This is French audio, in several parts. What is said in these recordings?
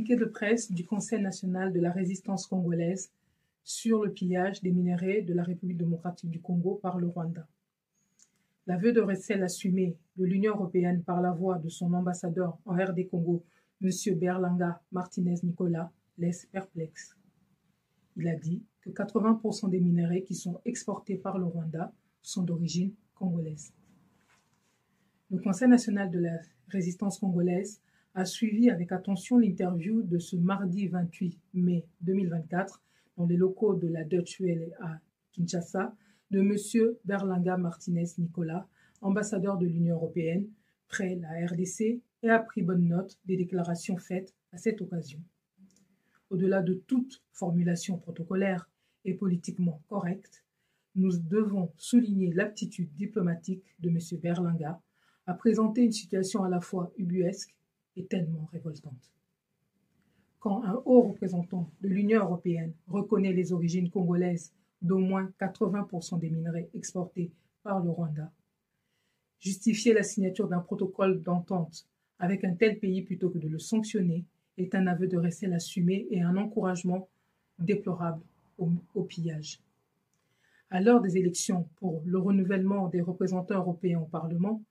communiqué de presse du Conseil national de la résistance congolaise sur le pillage des minerais de la République démocratique du Congo par le Rwanda. L'aveu de recel assumé de l'Union européenne par la voix de son ambassadeur en RD Congo, M. Berlanga Martinez Nicolas, laisse perplexe. Il a dit que 80% des minerais qui sont exportés par le Rwanda sont d'origine congolaise. Le Conseil national de la résistance congolaise a suivi avec attention l'interview de ce mardi 28 mai 2024 dans les locaux de la Deutsche Welle à Kinshasa de M. Berlanga Martinez Nicolas, ambassadeur de l'Union européenne, près la RDC, et a pris bonne note des déclarations faites à cette occasion. Au-delà de toute formulation protocolaire et politiquement correcte, nous devons souligner l'aptitude diplomatique de M. Berlanga à présenter une situation à la fois ubuesque et tellement révoltante. Quand un haut représentant de l'Union européenne reconnaît les origines congolaises d'au moins 80% des minerais exportés par le Rwanda, justifier la signature d'un protocole d'entente avec un tel pays plutôt que de le sanctionner est un aveu de recel assumé et un encouragement déplorable au pillage. À l'heure des élections pour le renouvellement des représentants européens au Parlement,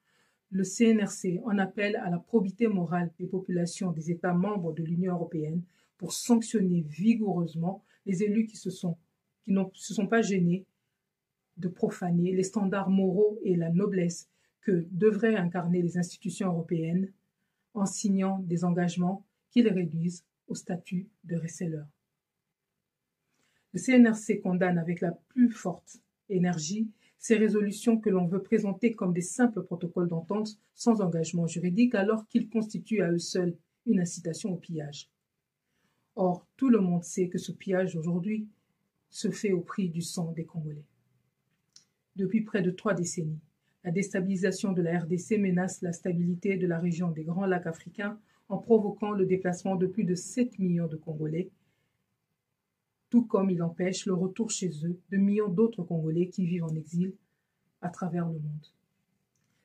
le CNRC en appelle à la probité morale des populations des États membres de l'Union européenne pour sanctionner vigoureusement les élus qui ne se sont pas gênés de profaner les standards moraux et la noblesse que devraient incarner les institutions européennes en signant des engagements qui les réduisent au statut de receleurs. Le CNRC condamne avec la plus forte énergie ces résolutions que l'on veut présenter comme des simples protocoles d'entente sans engagement juridique alors qu'ils constituent à eux seuls une incitation au pillage. Or, tout le monde sait que ce pillage aujourd'hui se fait au prix du sang des Congolais. Depuis près de 3 décennies, la déstabilisation de la RDC menace la stabilité de la région des Grands Lacs africains en provoquant le déplacement de plus de 7 millions de Congolais, tout comme il empêche le retour chez eux de millions d'autres Congolais qui vivent en exil à travers le monde.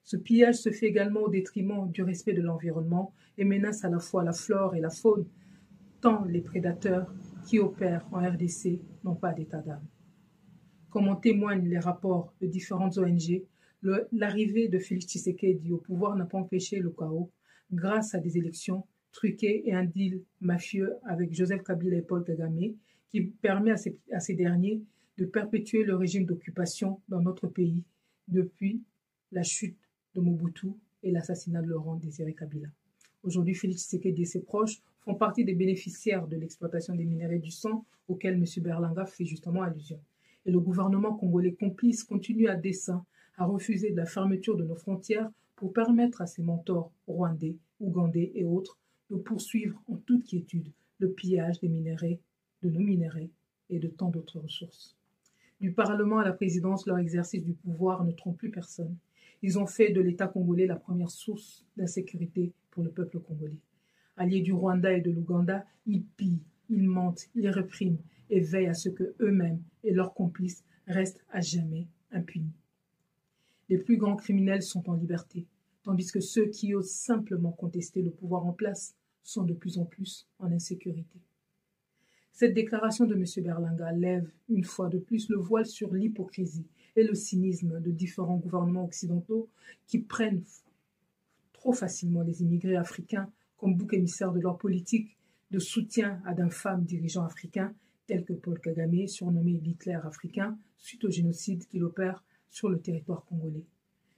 Ce pillage se fait également au détriment du respect de l'environnement et menace à la fois la flore et la faune, tant les prédateurs qui opèrent en RDC n'ont pas d'état d'âme. Comme en témoignent les rapports de différentes ONG, l'arrivée de Félix Tshisekedi au pouvoir n'a pas empêché le chaos grâce à des élections truquées et un deal mafieux avec Joseph Kabila et Paul Kagame qui permet à ces derniers de perpétuer le régime d'occupation dans notre pays depuis la chute de Mobutu et l'assassinat de Laurent Désiré Kabila. Aujourd'hui, Félix Tshisekedi et ses proches font partie des bénéficiaires de l'exploitation des minerais du sang auxquels M. Berlanga fait justement allusion. Et le gouvernement congolais complice continue à dessein à refuser de la fermeture de nos frontières pour permettre à ses mentors rwandais, ougandais et autres de poursuivre en toute quiétude le pillage des minerais, de nos minerais et de tant d'autres ressources. Du Parlement à la présidence, leur exercice du pouvoir ne trompe plus personne. Ils ont fait de l'État congolais la première source d'insécurité pour le peuple congolais. Alliés du Rwanda et de l'Ouganda, ils pillent, ils mentent, ils répriment et veillent à ce que eux-mêmes et leurs complices restent à jamais impunis. Les plus grands criminels sont en liberté, tandis que ceux qui osent simplement contester le pouvoir en place sont de plus en plus en insécurité. Cette déclaration de M. Berlanga lève une fois de plus le voile sur l'hypocrisie et le cynisme de différents gouvernements occidentaux qui prennent trop facilement les immigrés africains comme bouc émissaire de leur politique de soutien à d'infâmes dirigeants africains tels que Paul Kagame, surnommé l'Hitler africain, suite au génocide qu'il opère sur le territoire congolais.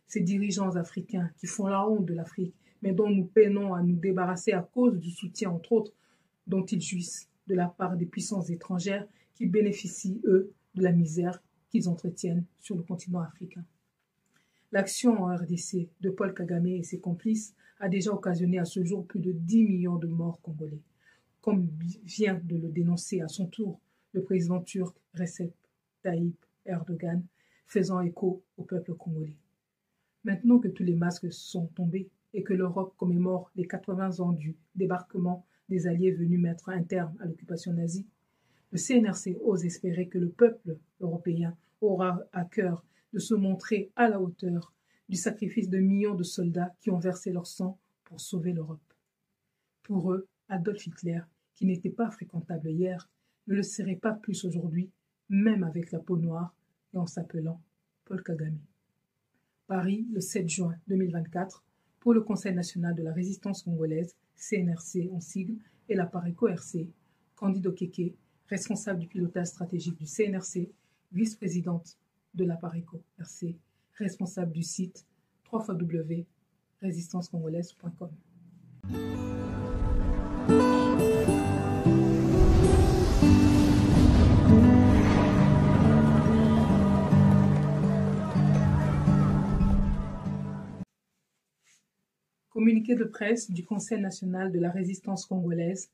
Ces dirigeants africains qui font la honte de l'Afrique, mais dont nous peinons à nous débarrasser à cause du soutien, entre autres, dont ils jouissent de la part des puissances étrangères qui bénéficient, eux, de la misère qu'ils entretiennent sur le continent africain. L'action en RDC de Paul Kagame et ses complices a déjà occasionné à ce jour plus de 10 millions de morts congolais, comme vient de le dénoncer à son tour le président turc Recep Tayyip Erdogan, faisant écho au peuple congolais. Maintenant que tous les masques sont tombés et que l'Europe commémore les 80 ans du débarquement des Alliés venus mettre un terme à l'occupation nazie, le CNRC ose espérer que le peuple européen aura à cœur de se montrer à la hauteur du sacrifice de millions de soldats qui ont versé leur sang pour sauver l'Europe. Pour eux, Adolf Hitler, qui n'était pas fréquentable hier, ne le serait pas plus aujourd'hui, même avec la peau noire et en s'appelant Paul Kagame. Paris, le 7 juin 2024, pour le Conseil national de la résistance congolaise, CNRC en sigle, et la Pareco RC, Candide Okeke, responsable du pilotage stratégique du CNRC, vice-présidente de la Pareco RC, responsable du site www.résistancecongolaise.com. Communiqué de presse du Conseil national de la résistance congolaise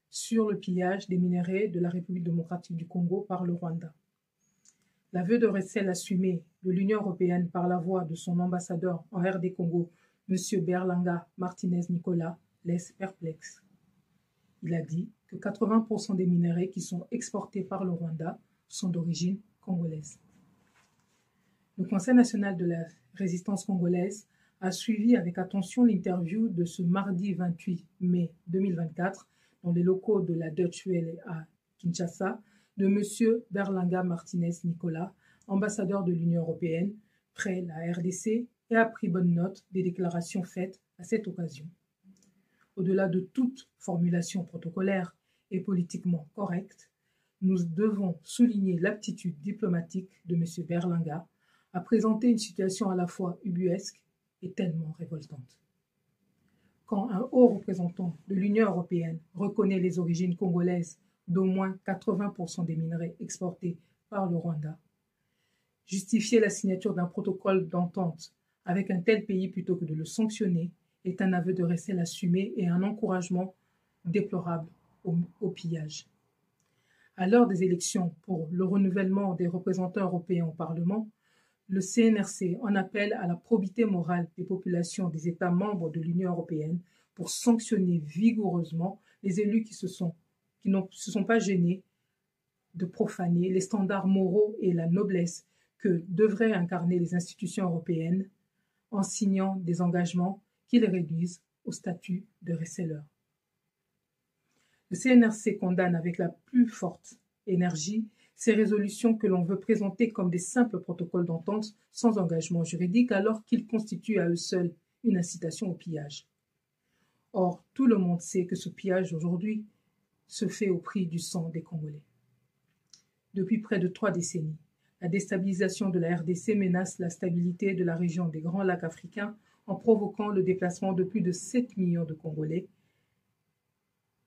sur le pillage des minerais de la République démocratique du Congo par le Rwanda. L'aveu de recel assumé de l'Union européenne par la voix de son ambassadeur en RD Congo, M. Berlanga Martinez Nicolas, laisse perplexe. Il a dit que 80% des minerais qui sont exportés par le Rwanda sont d'origine congolaise. Le Conseil national de la résistance congolaise a suivi avec attention l'interview de ce mardi 28 mai 2024 dans les locaux de la Deutsche Welle à Kinshasa de M. Berlanga Martinez Nicolas, ambassadeur de l'Union européenne, près la RDC, et a pris bonne note des déclarations faites à cette occasion. Au-delà de toute formulation protocolaire et politiquement correcte, nous devons souligner l'aptitude diplomatique de M. Berlanga à présenter une situation à la fois ubuesque et tellement révoltante. Quand un haut représentant de l'Union européenne reconnaît les origines congolaises d'au moins 80% des minerais exportés par le Rwanda, justifier la signature d'un protocole d'entente avec un tel pays plutôt que de le sanctionner est un aveu de recel assumé et un encouragement déplorable au pillage. À l'heure des élections pour le renouvellement des représentants européens au Parlement, le CNRC en appelle à la probité morale des populations des États membres de l'Union européenne pour sanctionner vigoureusement les élus qui ne se sont pas gênés de profaner les standards moraux et la noblesse que devraient incarner les institutions européennes en signant des engagements qui les réduisent au statut de receleurs. Le CNRC condamne avec la plus forte énergie ces résolutions que l'on veut présenter comme des simples protocoles d'entente sans engagement juridique alors qu'ils constituent à eux seuls une incitation au pillage. Or, tout le monde sait que ce pillage aujourd'hui se fait au prix du sang des Congolais. Depuis près de 3 décennies, la déstabilisation de la RDC menace la stabilité de la région des Grands Lacs africains en provoquant le déplacement de plus de 7 millions de Congolais,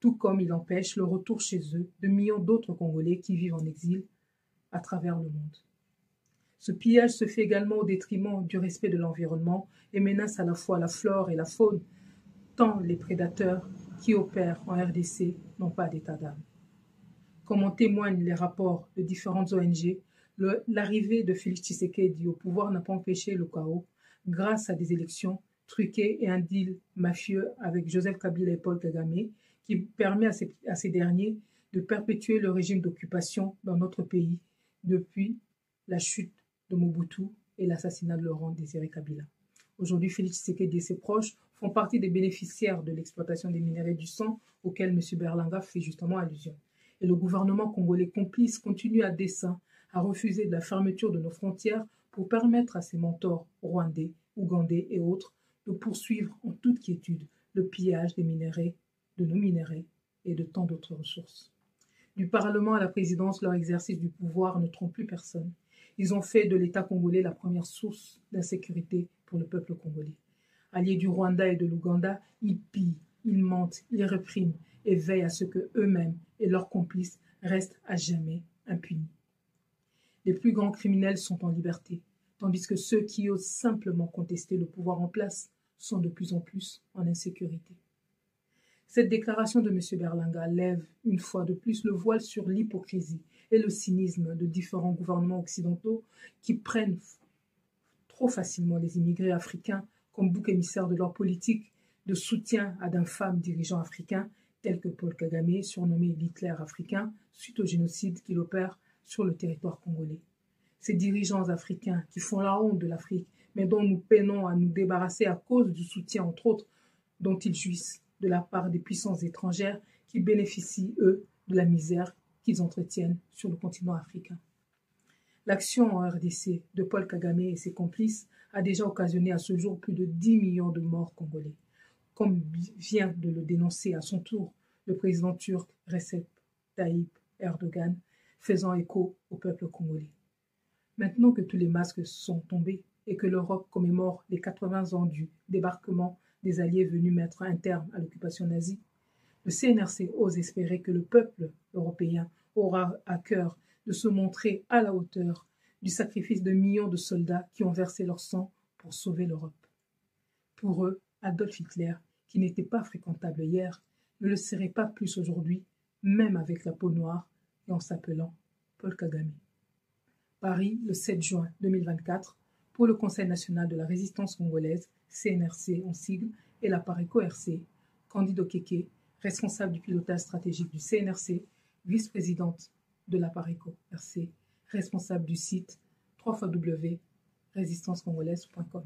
tout comme il empêche le retour chez eux de millions d'autres Congolais qui vivent en exil à travers le monde. Ce pillage se fait également au détriment du respect de l'environnement et menace à la fois la flore et la faune, tant les prédateurs qui opèrent en RDC n'ont pas d'état d'âme. Comme en témoignent les rapports de différentes ONG, l'arrivée de Félix Tshisekedi au pouvoir n'a pas empêché le chaos grâce à des élections truquées et un deal mafieux avec Joseph Kabila et Paul Kagame qui permet à ces derniers de perpétuer le régime d'occupation dans notre pays depuis la chute de Mobutu et l'assassinat de Laurent Désiré Kabila. Aujourd'hui, Félix Tshisekedi et ses proches font partie des bénéficiaires de l'exploitation des minerais du sang auxquels M. Berlanga fait justement allusion. Et le gouvernement congolais complice continue à dessein à refuser de la fermeture de nos frontières pour permettre à ses mentors rwandais, ougandais et autres de poursuivre en toute quiétude le pillage des minerais, de nos minerais et de tant d'autres ressources. Du Parlement à la présidence, leur exercice du pouvoir ne trompe plus personne. Ils ont fait de l'État congolais la première source d'insécurité pour le peuple congolais. Alliés du Rwanda et de l'Ouganda, ils pillent, ils mentent, ils répriment et veillent à ce que eux-mêmes et leurs complices restent à jamais impunis. Les plus grands criminels sont en liberté, tandis que ceux qui osent simplement contester le pouvoir en place sont de plus en plus en insécurité. Cette déclaration de M. Berlanga lève une fois de plus le voile sur l'hypocrisie et le cynisme de différents gouvernements occidentaux qui prennent trop facilement les immigrés africains comme bouc émissaire de leur politique de soutien à d'infâmes dirigeants africains tels que Paul Kagame, surnommé l'Hitler africain, suite au génocide qu'il opère sur le territoire congolais. Ces dirigeants africains qui font la honte de l'Afrique, mais dont nous peinons à nous débarrasser à cause du soutien, entre autres, dont ils jouissent de la part des puissances étrangères qui bénéficient, eux, de la misère qu'ils entretiennent sur le continent africain. L'action en RDC de Paul Kagame et ses complices a déjà occasionné à ce jour plus de 10 millions de morts congolais, comme vient de le dénoncer à son tour le président turc Recep Tayyip Erdogan, faisant écho au peuple congolais. Maintenant que tous les masques sont tombés et que l'Europe commémore les 80 ans du débarquement des Alliés venus mettre un terme à l'occupation nazie, le CNRC ose espérer que le peuple européen aura à cœur de se montrer à la hauteur du sacrifice de millions de soldats qui ont versé leur sang pour sauver l'Europe. Pour eux, Adolf Hitler, qui n'était pas fréquentable hier, ne le serait pas plus aujourd'hui, même avec la peau noire et en s'appelant Paul Kagame. Paris, le 7 juin 2024, pour le Conseil national de la résistance congolaise, CNRC en sigle, et la Pareco RC, Candide Okeke, responsable du pilotage stratégique du CNRC, vice-présidente de la Pareco RC, responsable du site www.résistancecongolaise.com.